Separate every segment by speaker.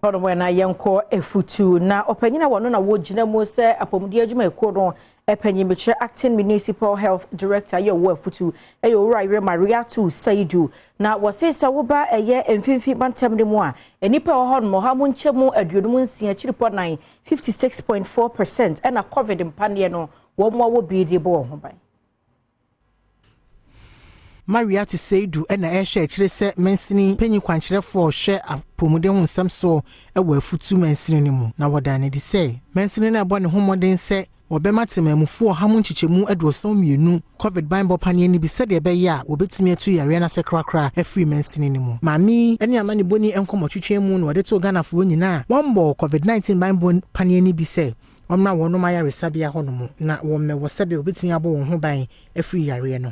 Speaker 1: Ono wena yenko efutu na opanyina wano na wogina mo se apomudi adwuma ekono epanyimiche acting municipal health director ye wo efutu eyo Uraire Maria to Saidu na wasesa woba eye emfimfi bantem de mo a enipa ho no ha mo nchemu aduonum nsia chiripo 9 56.4% ena covid mpane no wo mo wo bi de bo ho ban
Speaker 2: Maria to Saidu ena ehwe kire se mensini panyi kwankyerefo hwe apomuden hu nsam so ewa afutu mensini ni mu na wodane di se mensini na ebo ne homoden se obematemamufo ha mu nchichemu adoso mienu covid bimbo panie ni bi se de be ya wobetumi atu yare na se krakra afri mensini ni mu mami ene amane boni enkomotwetwe mu no wode to Ghana fo nyina wombo covid-19 bimbo panie ni bi se omna wono ma yare sabia hono na womme wo sabe obetumi abo won ho ban afri yare no.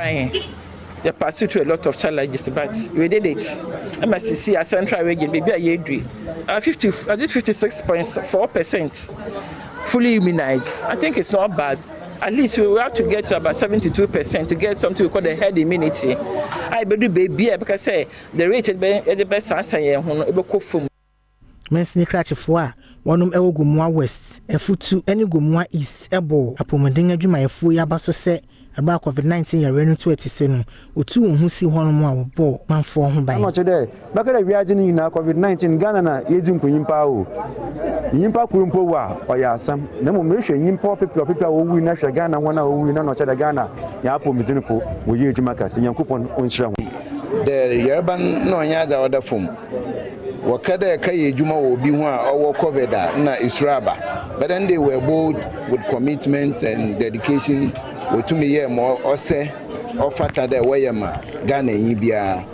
Speaker 3: They passed through a lot of challenges, but we did it. MSCC, a central region, maybe a year 56.4% fully immunized. I think it's not bad. At least we have to get to about 72% to get something we call the herd immunity. I believe baby because say the rate is the best answer here.
Speaker 2: Mensini krachefo a wonum ewo Gomua West efutu ene Gomua East ebo apomuden adwuma efo ya baso se aba covid-19 yare no to etise no otu won hu si honum a wo bo manfo ho ban
Speaker 4: no chede bakara wiaje ni na covid-19 Ghana na yezi nkonyimpa o yimpa kurumpo wa oya asam na mo mehwe yimpa pepe wo wu na hwe Ghana wona wo wu na no chede Ghana ya apomuden fo wo ye adwuma kase nyankopon onhira ho
Speaker 5: the Yarban no anya da other form wakada kai juma obi ho a owo covid na isuraba but then they were bold with commitment and dedication to me here more ose ofata there weyema Ghana yin bia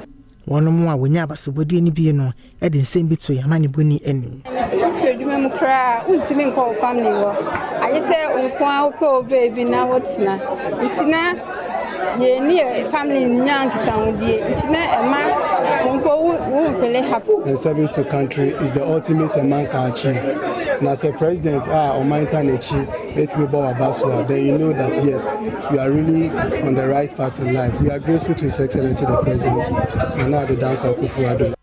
Speaker 2: wono mo a wonya abasobodi ani bie no e de nsem bito yamane boni ani
Speaker 6: edwuma mu kra untimi nko family wo aye se onko a ko baby na wotina ntina ye ni family nyank town die ntina ema onko wo feel happy.
Speaker 7: The service to country is the ultimate a man can achieve. And as a president, or my achieve, let me bow about so then you know that yes, you are really on the right path in life. We are grateful to His Excellency the President and now the down for Kufuor.